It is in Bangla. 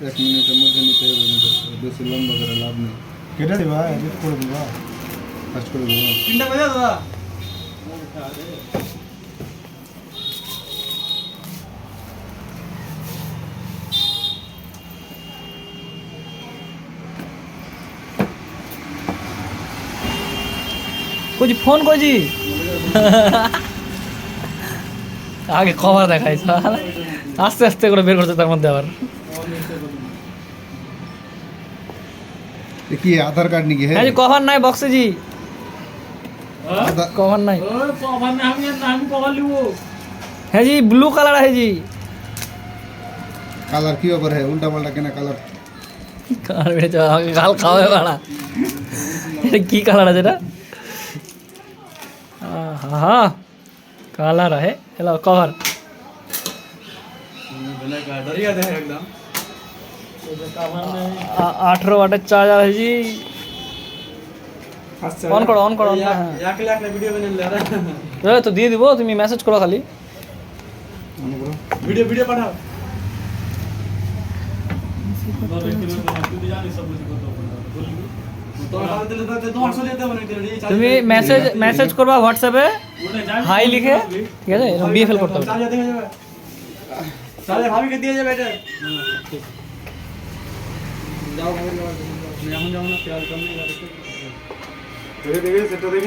1 মিনিটের মধ্যে নিতে হবে, কিন্তু বেশি লম্বা করে লাভ নেই। কেটে দিবা, এডিট করে দিবা, ফাস্ট করে দেবো। 3টা বাজে দাদা। कुछ फोन को जी आगे खबर দেখাই স্যার আস্তে আস্তে করে বের করতে তার মধ্যে আবার কি আধার কার্ড নাকি? হ্যাঁ জি কভার নাই বক্সে জি कवर नहीं हम कवर लियो। है जी ब्लू कलर है जी কালার কি ওপর है? উল্টা পাল্টা কেনা কালার? কালার বেড়ে আগে গাল খাওয়াবে বাড়া এটা কি কালার আছে এটা? हाँ कालर है हेलो कवर डरिया दे एकदम 18 वाटेर चार्जर है जी অন করো অন করো হ্যাঁ 1 লাখ ভিডিও বানালে রে তো দিয়ে দিব তুমি মেসেজ করো খালি ভিডিও ভিডিও পাঠাও তুমি মেসেজ করবা হোয়াটসঅ্যাপে হাই লিখে ঠিক আছে এরকম বিএফএল করতে হবে তাহলে ভাবিকে দিয়ে যাবে এটা ঠিক যাও ভাবি এখন যাও না প্যার করনে দেখে দেখে সেটা দেখে